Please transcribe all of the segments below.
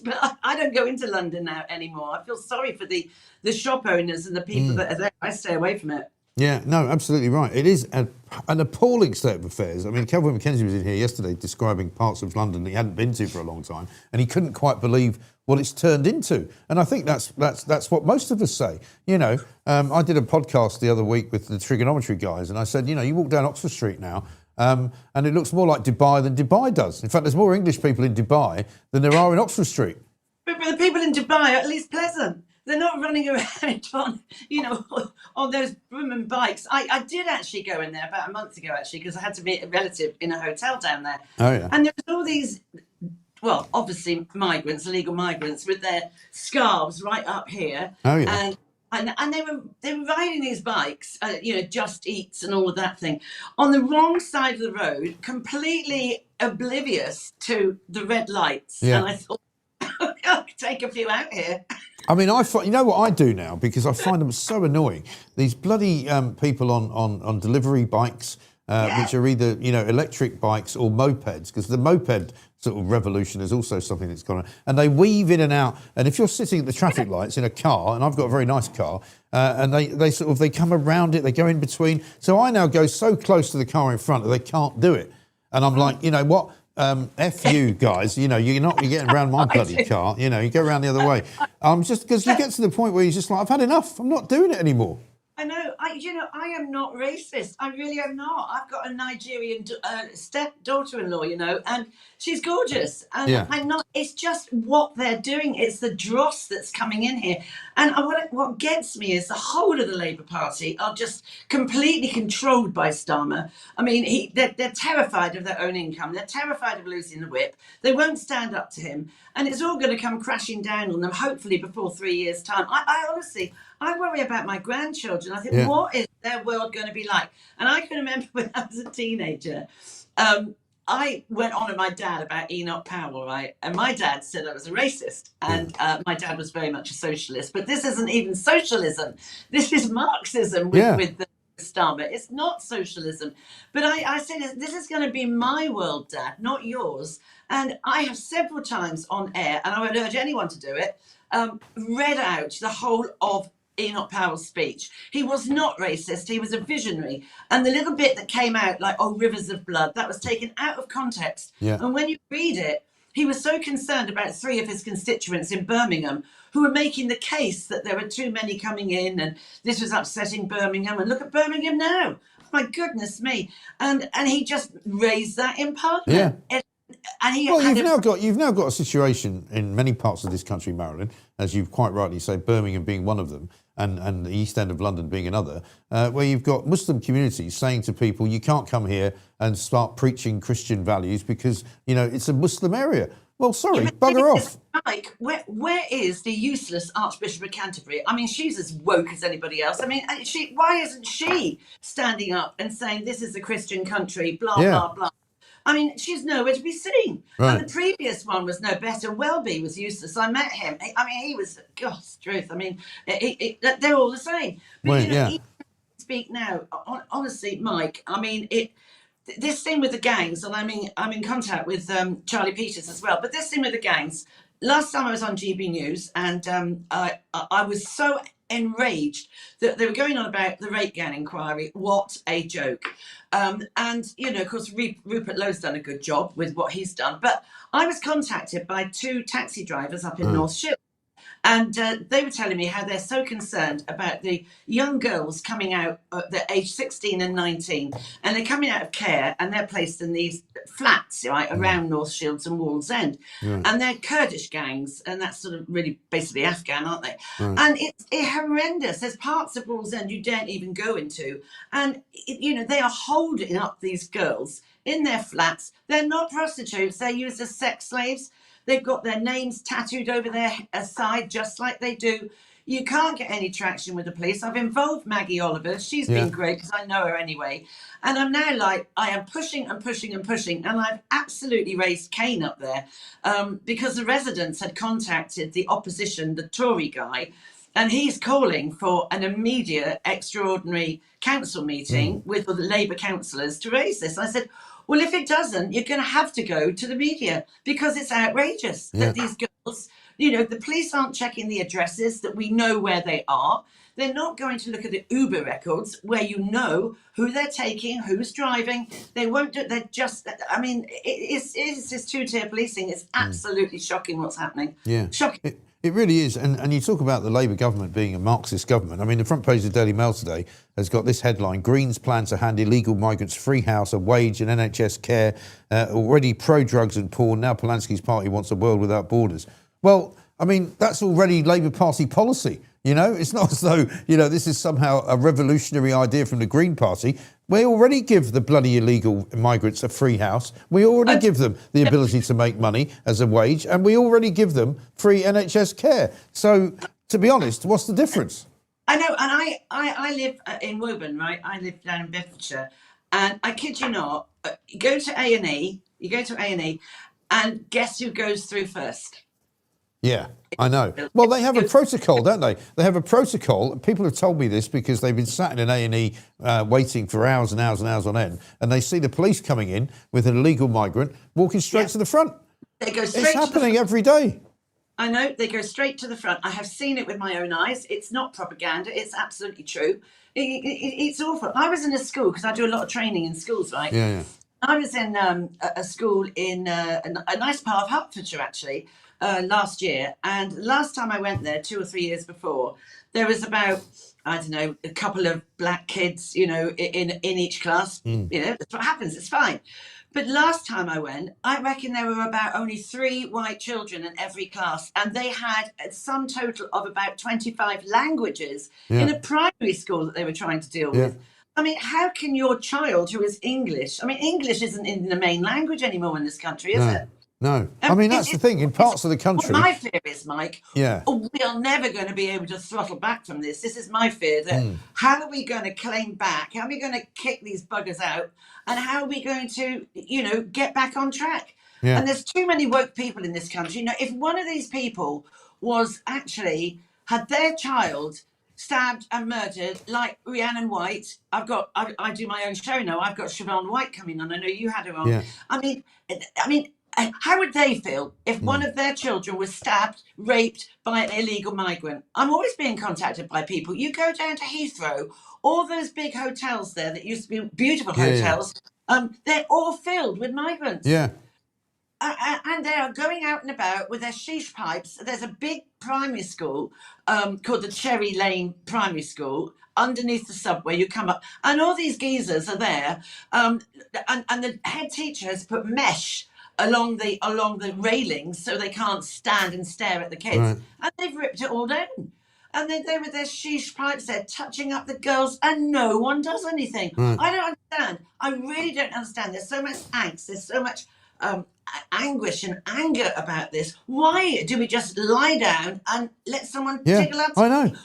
But I don't go into London now anymore. I feel sorry for the shop owners and the people that are there. I stay away from it. Yeah, no, absolutely right. It is an appalling state of affairs. I mean, Kelvin Mackenzie was in here yesterday describing parts of London that he hadn't been to for a long time, and he couldn't quite believe what it's turned into. And I think that's what most of us say. You know, I did a podcast the other week with the trigonometry guys, and I said, you know, you walk down Oxford Street now, and it looks more like Dubai than Dubai does. In fact, there's more English people in Dubai than there are in Oxford Street. But the people in Dubai are at least pleasant. They're not running around on, you know, on those women bikes. I did actually go in there about a month ago, actually, because I had to meet a relative in a hotel down there. Oh, yeah. And there was all these, well, obviously migrants, illegal migrants, with their scarves right up here. Oh, yeah. And they were riding these bikes, you know, Just Eats and all of that thing, on the wrong side of the road, completely oblivious to the red lights. Yeah. And I thought, I'll take a few out here. I mean, you know what I do now, because I find them so annoying. These bloody people on delivery bikes, which are either, you know, electric bikes or mopeds, because the moped sort of revolution is also something that's gone on. And they weave in and out. And if you're sitting at the traffic lights in a car, and I've got a very nice car, and they come around it, they go in between. So I now go so close to the car in front that they can't do it. And I'm like, you know what? F you guys, you know, you're getting around my bloody car, you know, you go around the other way. Just because you get to the point where you're just like, I've had enough, I'm not doing it anymore. I know, I am not racist. I really am not. I've got a Nigerian step-daughter-in-law, you know, and she's gorgeous. And yeah. I'm not, it's just what they're doing. It's the dross that's coming in here. And what gets me is the whole of the Labour Party are just completely controlled by Starmer. I mean, they're terrified of their own income. They're terrified of losing the whip. They won't stand up to him. And it's all going to come crashing down on them, hopefully before 3 years' time. I honestly, I worry about my grandchildren. I think, what is their world going to be like? And I can remember when I was a teenager, I went on with my dad about Enoch Powell, right? And my dad said I was a racist. And my dad was very much a socialist. But this isn't even socialism. This is Marxism with the Starmer. It's not socialism. But I said, this is going to be my world, Dad, not yours. And I have several times on air, and I would urge anyone to do it, read out the whole of Enoch Powell's speech. He was not racist, he was a visionary. And the little bit that came out, like, oh, rivers of blood, that was taken out of context. Yeah. And when you read it, he was so concerned about 3 of his constituents in Birmingham who were making the case that there were too many coming in and this was upsetting Birmingham. And look at Birmingham now. My goodness me. And he just raised that in Parliament. Yeah. And you've now got a situation in many parts of this country, Marilyn, as you've quite rightly said, Birmingham being one of them, and the East End of London being another, where you've got Muslim communities saying to people, you can't come here and start preaching Christian values because, you know, it's a Muslim area. Well, sorry, bugger off. Like, where is the useless Archbishop of Canterbury? I mean, she's as woke as anybody else. I mean, why isn't she standing up and saying this is a Christian country, blah, blah, blah? I mean, she's nowhere to be seen. Right. And the previous one was no better. Welby was useless. I met him. I mean, he was, God's truth. I mean, they're all the same. But, you speak now. Honestly, Mike, I mean, this thing with the gangs, and I'm in contact with Charlie Peters as well, but this thing with the gangs, last time I was on GB News, and I was so enraged that they were going on about the rape gang inquiry. What a joke. And, you know, of course, Rupert Lowe's done a good job with what he's done. But I was contacted by 2 taxi drivers up in North Shields. And they were telling me how they're so concerned about the young girls coming out at the age 16 and 19. And they're coming out of care and they're placed in these flats, right, around North Shields and Wallsend. And they're Kurdish gangs. And that's sort of really basically Afghan, aren't they? And it's horrendous. There's parts of Wallsend you daren't even go into. And, you know, they are holding up these girls in their flats. They're not prostitutes. They're used as sex slaves. They've got their names tattooed over their side, just like they do. You can't get any traction with the police. I've involved Maggie Oliver. She's been great because I know her anyway. And I'm now like, I am pushing and pushing and pushing. And I've absolutely raised Cain up there because the residents had contacted the opposition, the Tory guy, and he's calling for an immediate extraordinary council meeting with the Labour councillors to raise this. I said, well, if it doesn't, you're going to have to go to the media because it's outrageous that these girls criminals. You know, the police aren't checking the addresses that we know where they are. They're not going to look at the Uber records where you know who they're taking, who's driving. They won't do. They're just. I mean, it's just two-tier policing. It's absolutely shocking what's happening. Yeah, shocking. It really is. And you talk about the Labour government being a Marxist government. I mean, the front page of the Daily Mail today has got this headline: Greens plan to hand illegal migrants free house, a wage and NHS care. Already pro-drugs and porn. Now Polanski's party wants a world without borders. Well, I mean, that's already Labour Party policy. You know, it's not as though, you know, this is somehow a revolutionary idea from the Green Party. We already give the bloody illegal migrants a free house. We already give them the ability to make money as a wage, and we already give them free NHS care. So, to be honest, what's the difference? I know, and I live in Woburn, right? I live down in Bedfordshire, and I kid you not, you go to A&E, and guess who goes through first? Yeah, I know. Well, they have a protocol, don't they? They have a protocol. People have told me this because they've been sat in an A&E waiting for hours and hours and hours on end, and they see the police coming in with an illegal migrant walking straight to the front. They go straight. It's happening every day. I know, they go straight to the front. I have seen it with my own eyes. It's not propaganda. It's absolutely true. It's awful. I was in a school, because I do a lot of training in schools, right? Yeah. I was in a school in a nice part of Hertfordshire, actually, last year. And last time I went there, 2 or 3 years before, there was about, I don't know, a couple of black kids, you know, in each class. You know, that's what happens. It's fine. But last time I went, I reckon there were about only 3 white children in every class, and they had a sum total of about 25 languages in a primary school that they were trying to deal with. I mean, how can your child who is English, I mean, English isn't in the main language anymore in this country, is it? No. I mean, that's the thing. In parts of the country... My fear is, Mike, we are never going to be able to throttle back from this. This is my fear, that how are we going to claim back? How are we going to kick these buggers out? And how are we going to, you know, get back on track? And there's too many woke people in this country. You know, if one of these people was actually, had their child stabbed and murdered like Rhiannon White, I do my own show now. I've got Siobhan White coming on. I know you had her on. I mean, how would they feel if one of their children was stabbed, raped by an illegal migrant? I'm always being contacted by people. You go down to Heathrow, all those big hotels there that used to be beautiful hotels, they're all filled with migrants. And they are going out and about with their sheesh pipes. There's a big primary school called the Cherry Lane Primary School underneath the subway. You come up, and all these geezers are there, and the head teacher has put mesh along the railings so they can't stand and stare at the kids, and they've ripped it all down. And then they with their sheesh pipes, they're touching up the girls, and no one does anything. I don't understand. I really don't understand. There's so much angst. There's so much anguish and anger about this. Why do we just lie down and let someone tickle us? I know.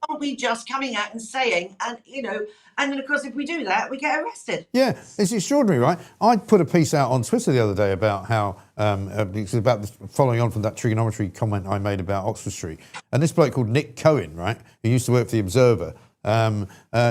Aren't we just coming out and saying, and you know, and then of course if we do that, we get arrested. Yeah, it's extraordinary, right? I put a piece out on Twitter the other day about how, it's about following on from that trigonometry comment I made about Oxford Street. And this bloke called Nick Cohen, right, who used to work for The Observer,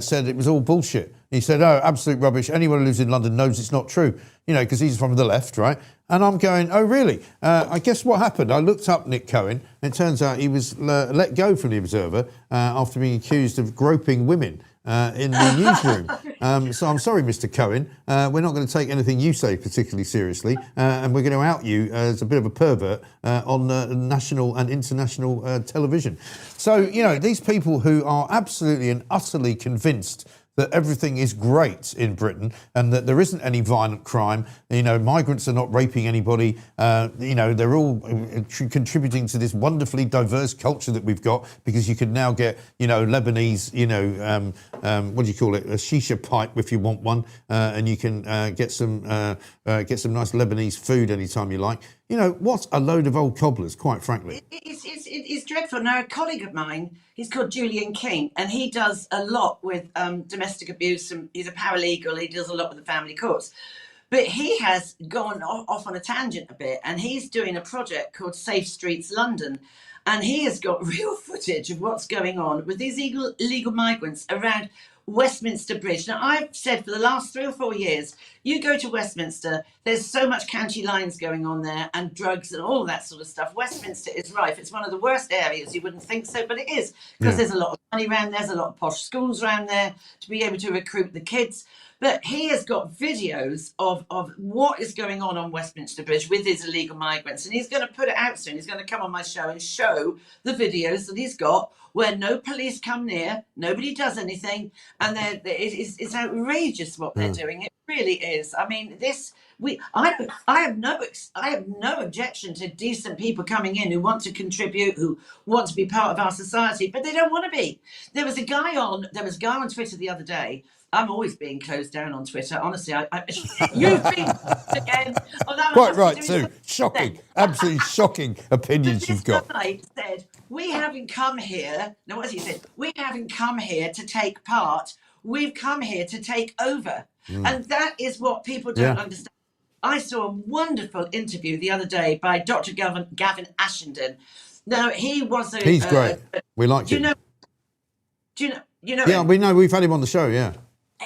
said it was all bullshit. He said, oh, absolute rubbish. Anyone who lives in London knows it's not true, you know, because he's from the left, right? And I'm going, oh, really? I guess what happened, I looked up Nick Cohen, and it turns out he was let go from The Observer after being accused of groping women in the newsroom. So I'm sorry, Mr. Cohen. We're not going to take anything you say particularly seriously, and we're going to out you as a bit of a pervert on national and international television. So, you know, these people who are absolutely and utterly convinced that everything is great in Britain and that there isn't any violent crime. You know, migrants are not raping anybody. You know, they're all contributing to this wonderfully diverse culture that we've got, because you can now get, you know, Lebanese, you know, what do you call it? A shisha pipe if you want one, and you can get some nice Lebanese food anytime you like. You know, what a load of old cobblers, quite frankly. It's dreadful. Now, a colleague of mine, he's called Julian King, and he does a lot with domestic abuse, and he's a paralegal. He does a lot with the family courts. But he has gone off on a tangent a bit, and he's doing a project called Safe Streets London. And he has got real footage of what's going on with these illegal migrants around Westminster Bridge. Now, I've said for the last 3 or 4 years, you go to Westminster, there's so much county lines going on there and drugs and all that sort of stuff. Westminster is rife. It's one of the worst areas. You wouldn't think so, but it is, because there's a lot of money around there, there's a lot of posh schools around there to be able to recruit the kids. But he has got videos of what is going on Westminster Bridge with his illegal migrants. And he's going to put it out soon. He's going to come on my show and show the videos that he's got where no police come near, nobody does anything. And it's outrageous what they're doing. It really is. I mean, I have no objection to decent people coming in who want to contribute, who want to be part of our society, but they don't want to be. There was a guy on Twitter the other day. I'm always being closed down on Twitter. Honestly, you've been again. Quite right too. Shocking, absolutely shocking opinions you've got. This guy said, "We haven't come here." No, what has he said? "We haven't come here to take part. We've come here to take over." And that is what people don't understand. I saw a wonderful interview the other day by Dr. Gavin Ashenden. Now, he was a... He's great. We like him. Do you know Yeah, him? we know. We've had him on the show, yeah.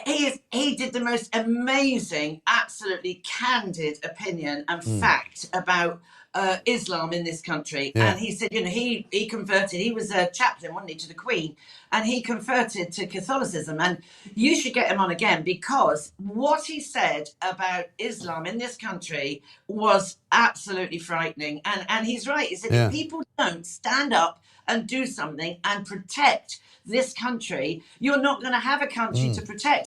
He did the most amazing, absolutely candid opinion and fact about Islam in this country. And he said, he converted. He was a chaplain, wasn't he, to the Queen, and he converted to Catholicism. And you should get him on again, because what he said about Islam in this country was absolutely frightening. And he's right. He said, if people don't stand up and do something and protect this country, you're not going to have a country to protect.